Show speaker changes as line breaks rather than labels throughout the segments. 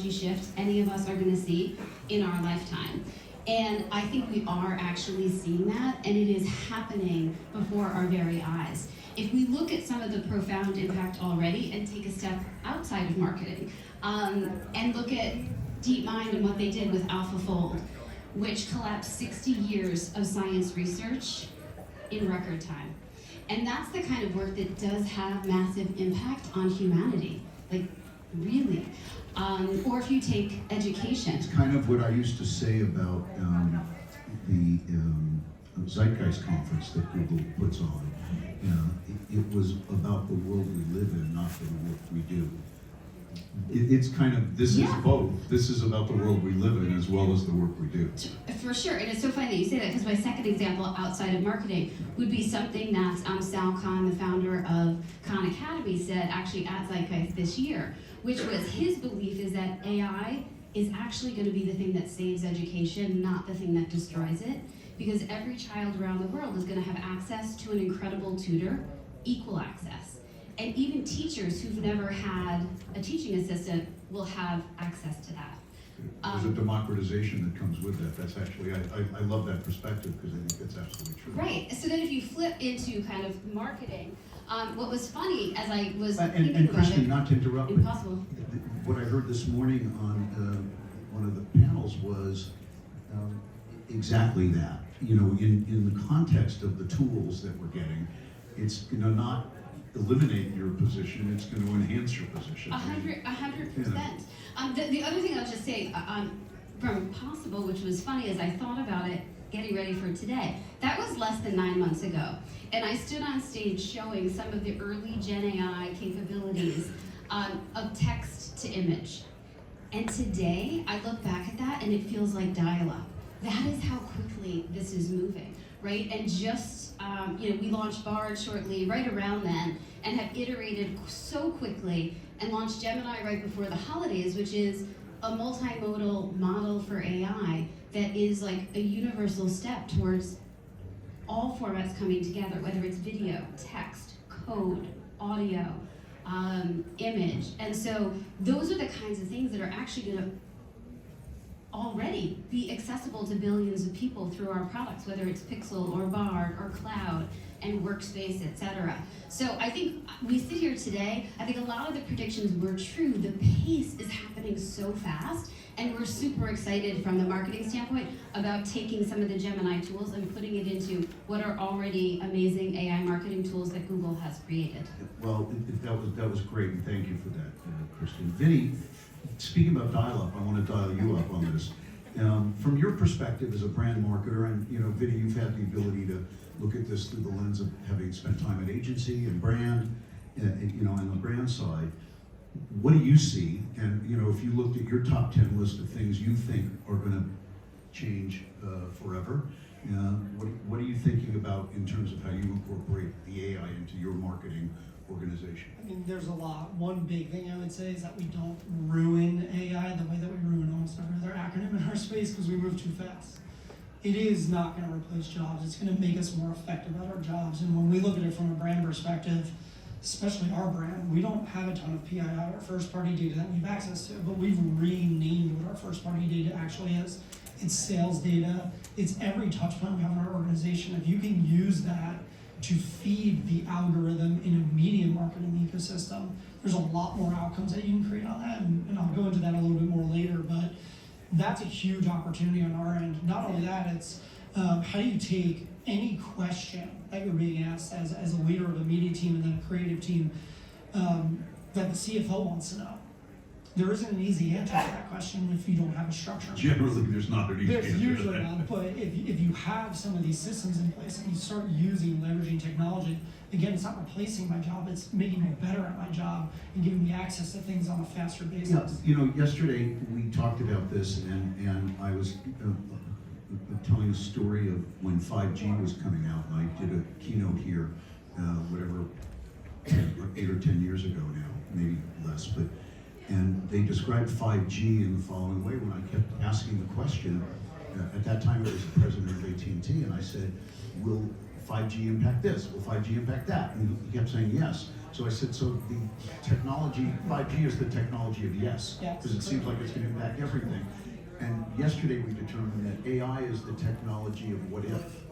technology shift any of us are going to see in our lifetime. And I think we are actually seeing that, and it is happening before our very eyes. If we look at some of the profound impact already and take a step outside of marketing, and look at DeepMind and what they did with AlphaFold, which collapsed 60 years of science research in record time. And that's the kind of work that does have massive impact on humanity, like really. Or if you take education.
It's kind of what I used to say about the Zeitgeist conference that Google puts on. It was about the world we live in, not the work we do. It's kind of, this is both. This is about the world we live in as well as the work we do.
For sure, and it's so funny that you say that, because my second example outside of marketing would be something that Sal Khan, the founder of Khan Academy, said actually at Zeitgeist this year, which was his belief is that AI is actually going to be the thing that saves education, not the thing that destroys it, because every child around the world is going to have access to an incredible tutor, equal access. And even teachers who've never had a teaching assistant will have access to that.
There's a democratization that comes with that. That's actually, I love that perspective because I think that's absolutely true.
Right, so then if you flip into kind of marketing, what was funny as I was thinking
and
about
Kristen,
it,
not to interrupt,
impossible.
What I heard this morning on one of the panels was exactly that. You know, in the context of the tools that we're getting, it's not eliminate your position, it's going to enhance your position.
100%. The other thing I'll just say from Possible, which was funny, as I thought about it, getting ready for today, that was less than 9 months ago. And I stood on stage showing some of the early Gen AI capabilities of text to image. And today, I look back at that and it feels like dial-up. That is how quickly this is moving, right? And just, we launched Bard shortly, right around then, and have iterated so quickly and launched Gemini right before the holidays, which is a multimodal model for AI that is like a universal step towards all formats coming together, whether it's video, text, code, audio, image. And so those are the kinds of things that are actually going to already be accessible to billions of people through our products, whether it's Pixel or Bard or Cloud and Workspace, etc. So I think we sit here today, I think a lot of the predictions were true. The pace is happening so fast, and we're super excited from the marketing standpoint about taking some of the Gemini tools and putting it into what are already amazing AI marketing tools that Google has created.
Well, that was great, and thank you for that, Kristen. Vinny, speaking about dial-up, I want to dial you up on this. From your perspective as a brand marketer, and Vinny, you've had the ability to look at this through the lens of having spent time at agency and brand, on the brand side. What do you see? And if you looked at your top 10 list of things you think are going to change forever, what are you thinking about in terms of how you incorporate the AI into your marketing organization?
I mean, there's a lot. One big thing I would say is that we don't ruin AI the way that we ruin almost every other acronym in our space because we move too fast. It is not going to replace jobs. It's going to make us more effective at our jobs. And when we look at it from a brand perspective, especially our brand, we don't have a ton of PII or first-party data that we have access to, but we've renamed what our first-party data actually is. It's sales data. It's every touch point we have in our organization. If you can use that to feed the algorithm in a media marketing ecosystem, there's a lot more outcomes that you can create on that, and I'll go into that a little bit more later, but that's a huge opportunity on our end. Not only that, it's how do you take any question that you're being asked as a leader of a media team and then a creative team that the CFO wants to know. There isn't an easy answer to that question if you don't have a structure.
Generally, there's not an easy answer.
There's usually not, but if you have some of these systems in place and you start leveraging technology, again, it's not replacing my job, it's making me better at my job and giving me access to things on a faster basis.
Yeah, yesterday we talked about this, and I was telling a story of when 5G was coming out, and I did a keynote here, 8 or 10 years ago now, maybe less, and they described 5G in the following way when I kept asking the question. At that time, it was the president of AT&T, and I said, will 5G impact this? Will 5G impact that? And he kept saying yes. So I said, so the technology, 5G is the technology of yes,
Yeah.
because it seems like it's going to impact everything. And yesterday we determined that AI is the technology of what if.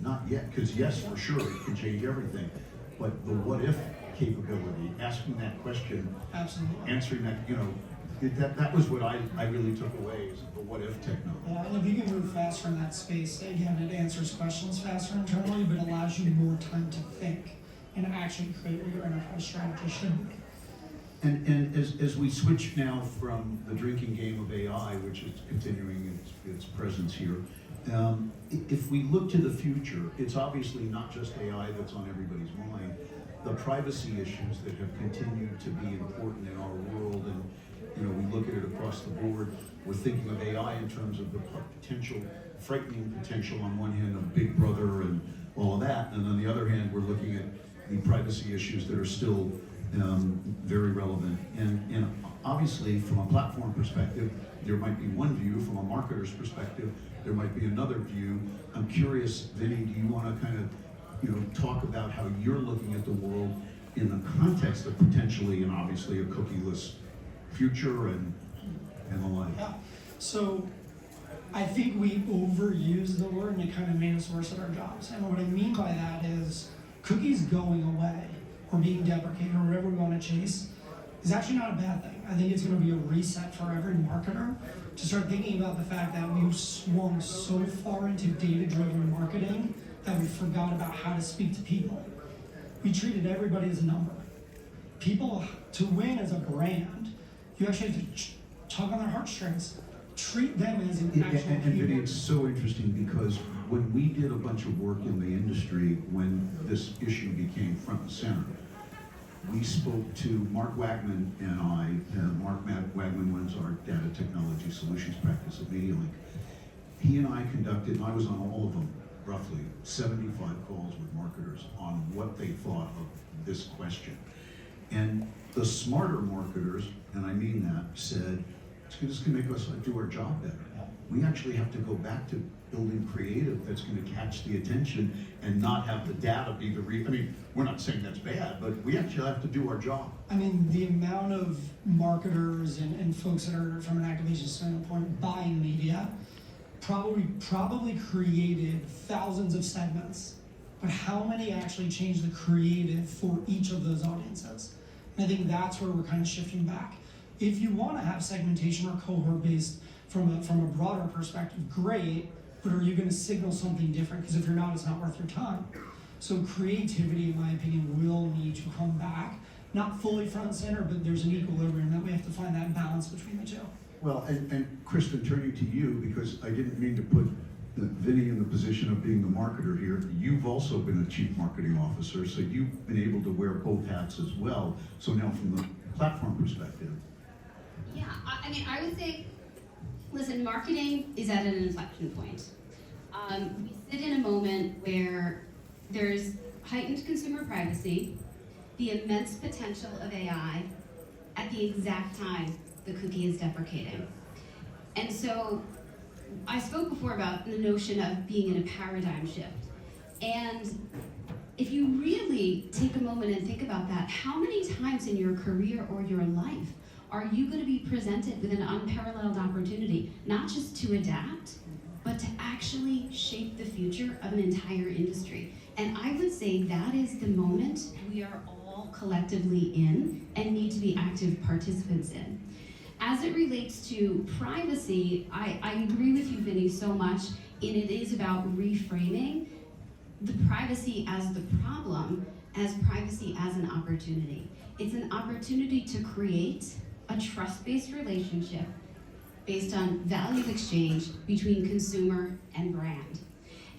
Not yet, because yes, for sure, it can change everything. But the what if capability, asking that question,
Absolutely.
answering that, that was what I really took away, is the what if technology.
Yeah, and if you can move faster in that space, again, it answers questions faster internally, but allows you more time to think and actually create what your enterprise strategy should be.
And as we switch now from the drinking game of AI, which is continuing its presence here, if we look to the future, it's obviously not just AI that's on everybody's mind. The privacy issues that have continued to be important in our world, and we look at it across the board. We're thinking of AI in terms of the potential, frightening potential on one hand of Big Brother and all of that, and on the other hand, we're looking at the privacy issues that are still very relevant. And obviously, from a platform perspective, there might be one view. From a marketer's perspective, there might be another view. I'm curious, Vinny, do you want to kind of talk about how you're looking at the world in the context of potentially and obviously a cookieless future and the like?
Yeah. So I think we overuse the word and it kind of made us worse at our jobs. And what I mean by that is cookies going away or being deprecated or whatever we want to chase is actually not a bad thing. I think it's going to be a reset for every marketer to start thinking about the fact that we've swung so far into data-driven marketing that we forgot about how to speak to people. We treated everybody as a number. People, to win as a brand, you actually have to tug on their heartstrings. Treat them as an actual
and
people.
Vinny, it's so interesting because when we did a bunch of work in the industry, when this issue became front and center, we spoke to Mark Wagman and I. Mark Wagman runs our data technology solutions practice at MediaLink. He and I conducted, and I was on all of them, roughly 75 calls with marketers on what they thought of this question. And the smarter marketers, and I mean that, said, it's going to make us do our job better. We actually have to go back to building creative that's going to catch the attention and not have the data be the I mean, we're not saying that's bad, but we actually have to do our job.
I mean, the amount of marketers and folks that are, from an activation standpoint, buying media probably created thousands of segments. But how many actually change the creative for each of those audiences? And I think that's where we're kind of shifting back. If you want to have segmentation or cohort-based from a broader perspective, great, but are you going to signal something different? Because if you're not, it's not worth your time. So creativity, in my opinion, will need to come back. Not fully front and center, but there's an equilibrium that we have to find that balance between the two.
Well, and Kristen, turning to you, because I didn't mean to put Vinny in the position of being the marketer here. You've also been a chief marketing officer, so you've been able to wear both hats as well. So now from the platform perspective.
Yeah, I mean, I would say, listen, marketing is at an inflection point. We sit in a moment where there's heightened consumer privacy, the immense potential of AI, at the exact time the cookie is deprecating. And so I spoke before about the notion of being in a paradigm shift. And if you really take a moment and think about that, how many times in your career or your life are you going to be presented with an unparalleled opportunity, not just to adapt, but to actually shape the future of an entire industry? And I would say that is the moment we are all collectively in and need to be active participants in. As it relates to privacy, I agree with you, Vinny, so much, and it is about reframing the privacy as the problem, as privacy as an opportunity. It's an opportunity to create a trust-based relationship based on value exchange between consumer and brand.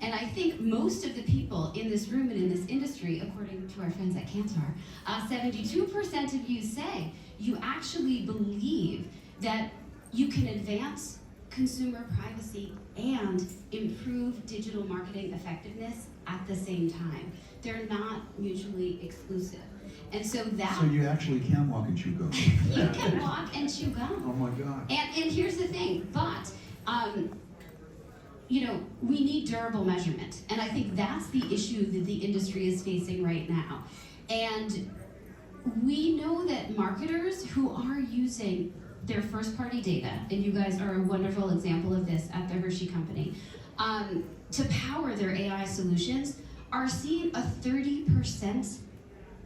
And I think most of the people in this room and in this industry, according to our friends at Kantar, 72% of you say you actually believe that you can advance consumer privacy and improve digital marketing effectiveness at the same time. They're not mutually exclusive. And so that...
So you actually can walk and chew gum.
You can walk and chew gum.
Oh my God.
And here's the thing, but, we need durable measurement. And I think that's the issue that the industry is facing right now. And we know that marketers who are using their first party data, and you guys are a wonderful example of this at the Hershey Company, to power their AI solutions, are seeing a 30%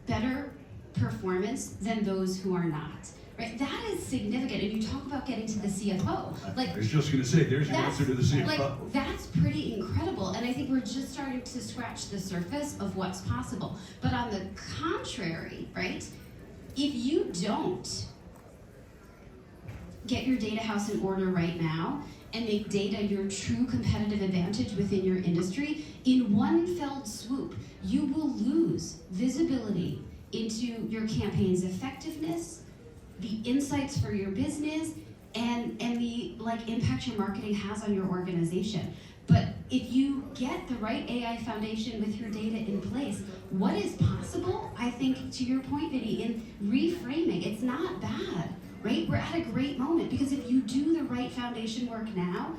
better performance than those who are not. Right? That is significant. And you talk about getting to the CFO.
I was just going to say, there's your
That's-
answer to the CFO.
Like, that's pretty incredible, and I think we're just starting to scratch the surface of what's possible. But on the contrary, right, if you don't get your data house in order right now and make data your true competitive advantage within your industry, in one fell swoop, you will lose visibility into your campaign's effectiveness, the insights for your business, and the impact your marketing has on your organization. But if you get the right AI foundation with your data in place, what is possible, I think, to your point, Vinny, in reframing, it's not bad, right? We're at a great moment, because if you do the right foundation work now,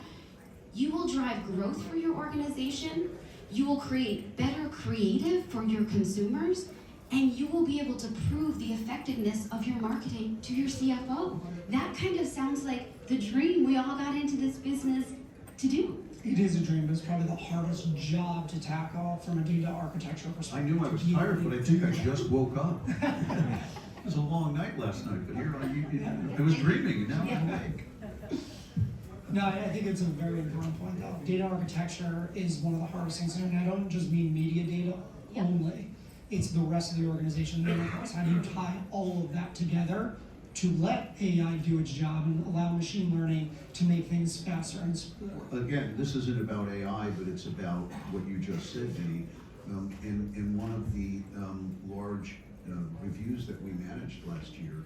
you will drive growth for your organization, you will create better creative for your consumers, and you will be able to prove the effectiveness of your marketing to your CFO. That kind of sounds like the dream we all got into this business to do.
It is a dream, but it's probably the hardest job to tackle from a data architecture
I
perspective.
knew I was tired, but I think I just woke up. It was a long night last night, but here I was dreaming, and now I'm awake.
No, I think it's a very important point, though. Data architecture is one of the hardest things, and I don't just mean media data only. It's the rest of the organization. How do you tie all of that together to let AI do its job and allow machine learning to make things faster and smoother?
Again, this isn't about AI, but it's about what you just said, Vinny. In one of the large reviews that we managed last year,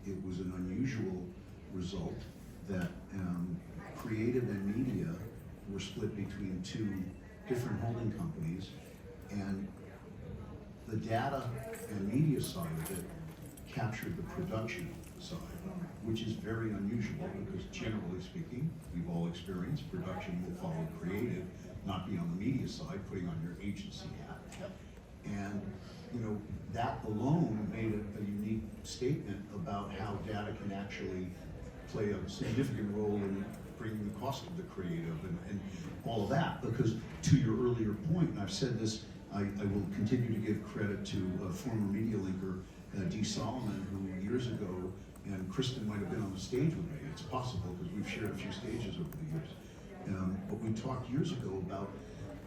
it was an unusual result that creative and media were split between two different holding companies, and the data and media side of it captured the production side, which is very unusual, because generally speaking, we've all experienced production will follow creative, not be on the media side, putting on your agency hat. And that alone made a unique statement about how data can actually play a significant role in bringing the cost of the creative and all of that. Because to your earlier point, and I've said this, I will continue to give credit to a former media linker, Dee Solomon, who years ago, and Kristen might have been on the stage with me, it's possible because we've shared a few stages over the years. But we talked years ago about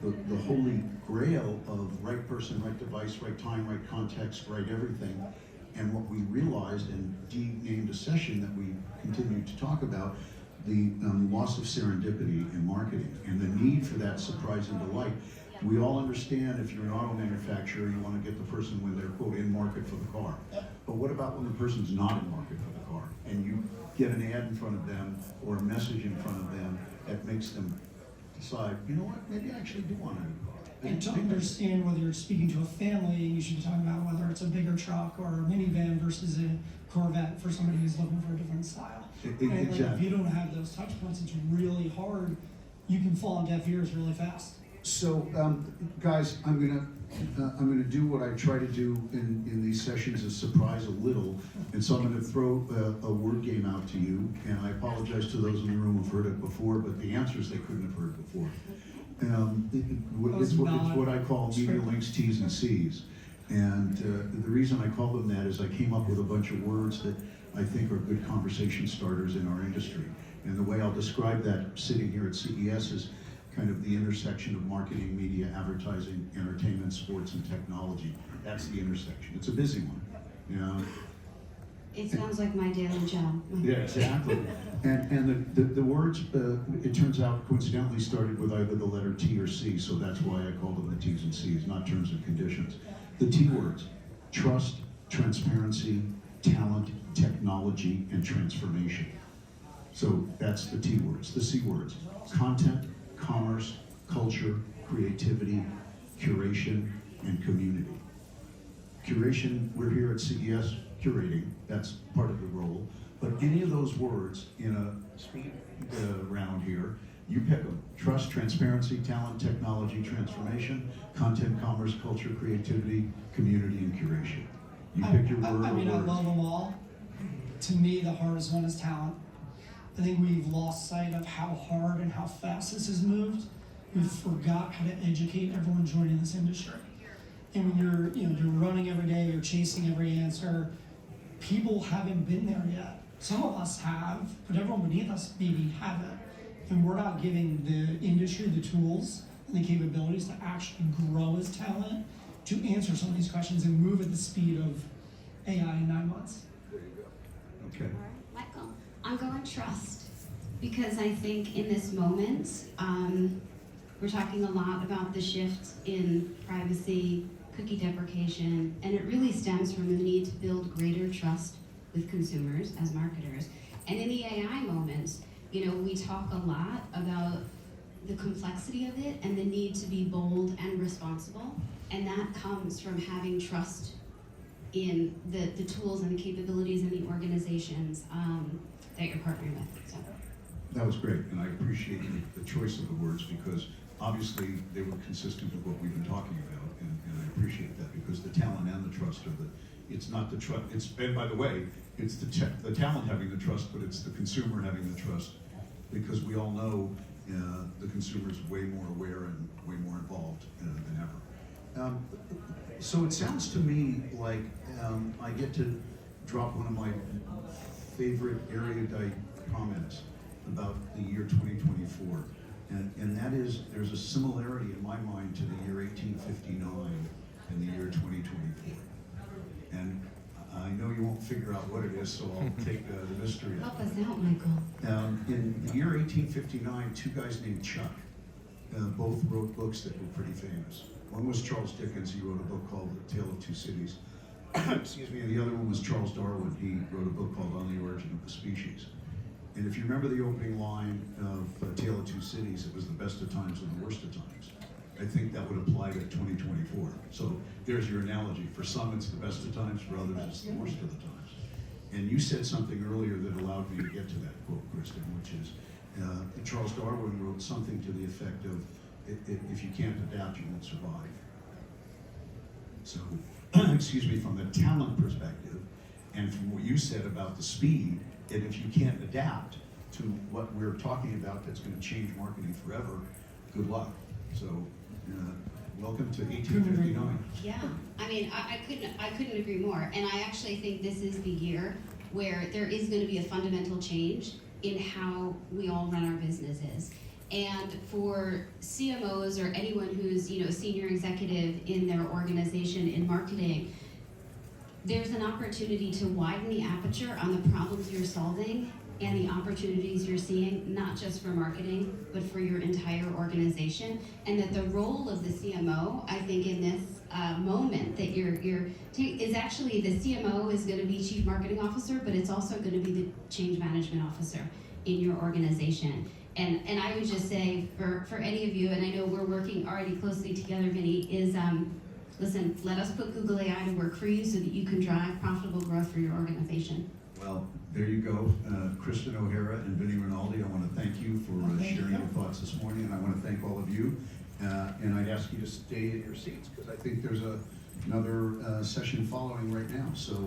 the holy grail of right person, right device, right time, right context, right everything. And what we realized, and Dee named a session that we continued to talk about, the loss of serendipity in marketing and the need for that surprise and delight. We all understand if you're an auto manufacturer, you want to get the person when they're, quote, in market for the car. But what about when the person's not in market for the car and you get an ad in front of them or a message in front of them that makes them decide, you know what, maybe I actually do want a new car.
And to understand whether you're speaking to a family, you should be talking about whether it's a bigger truck or a minivan versus a Corvette for somebody who's looking for a different style. And like, if you don't have those touch points, it's really hard. You can fall on deaf ears really fast.
So, guys, I'm gonna do what I try to do in these sessions, is surprise a little, and so I'm gonna throw a word game out to you, and I apologize to those in the room who've heard it before, but the answers they couldn't have heard before. It's what I call media links, T's and C's, and the reason I call them that is I came up with a bunch of words that I think are good conversation starters in our industry, and the way I'll describe that sitting here at CES is kind of the intersection of marketing, media, advertising, entertainment, sports, and technology. That's the intersection. It's a busy one, you know.
It sounds like my daily job.
Yeah, exactly. And the words, it turns out, coincidentally started with either the letter T or C, so that's why I call them the T's and C's, not terms and conditions. The T words: trust, transparency, talent, technology, and transformation. So that's the T words. The C words: content, commerce, culture, creativity, curation, and community. Curation, we're here at CES curating, that's part of the role, but any of those words in a speed round here, you pick them. Trust, transparency, talent, technology, transformation, content, commerce, culture, creativity, community, and curation. You pick your word
I mean, I
or
love them all. To me, the hardest one is talent. I think we've lost sight of how hard and how fast this has moved. We've forgot how to educate everyone joining this industry. And when you're running every day, you're chasing every answer. People haven't been there yet. Some of us have, but everyone beneath us maybe haven't. And we're not giving the industry the tools and the capabilities to actually grow as talent to answer some of these questions and move at the speed of AI in 9 months.
okay.
Michael, I'm going trust, because I think in this moment, we're talking a lot about the shift in privacy, cookie deprecation, and it really stems from the need to build greater trust with consumers as marketers. And in the AI moment, we talk a lot about the complexity of it and the need to be bold and responsible, and that comes from having trust in the tools and the capabilities and the organizations that you're partnering with. So.
That was great, and I appreciate the choice of the words because obviously they were consistent with what we've been talking about, and I appreciate that because the talent and the trust are it's not the trust, and by the way, it's the talent having the trust, but it's the consumer having the trust because we all know the consumer's way more aware and way more involved than ever. So it sounds to me like I get to drop one of my favorite erudite comments about the year 2024. And that is, there's a similarity in my mind to the year 1859 and the year 2024. And I know you won't figure out what it is, so I'll take the mystery out.
Help us out, Michael.
In the year 1859, two guys named Chuck both wrote books that were pretty famous. One was Charles Dickens. He wrote a book called The Tale of Two Cities. Excuse me. And the other one was Charles Darwin. He wrote a book called On the Origin of the Species. And if you remember the opening line of Tale of Two Cities, it was the best of times and the worst of times. I think that would apply to 2024. So there's your analogy. For some, it's the best of times. For others, it's the worst of the times. And you said something earlier that allowed me to get to that quote, Kristen, which is Charles Darwin wrote something to the effect of, if you can't adapt, you won't survive. So, excuse me, from the talent perspective, and from what you said about the speed, and if you can't adapt to what we're talking about that's going to change marketing forever, good luck. So, welcome to 1859.
Yeah, I mean, I couldn't agree more. And I actually think this is the year where there is going to be a fundamental change in how we all run our businesses. And for CMOs or anyone who's a senior executive in their organization in marketing, there's an opportunity to widen the aperture on the problems you're solving and the opportunities you're seeing, not just for marketing, but for your entire organization. And that the role of the CMO, I think in this moment that is actually the CMO is going to be Chief Marketing Officer, but it's also going to be the Change Management Officer in your organization. And I would just say for any of you, and I know we're working already closely together, Vinny, is listen, let us put Google AI to work for you so that you can drive profitable growth for your organization.
Well, there you go. Kristen O'Hara and Vinny Rinaldi, I want to thank you for sharing your thoughts this morning, and I want to thank all of you. And I'd ask you to stay in your seats because I think there's another session following right now. So.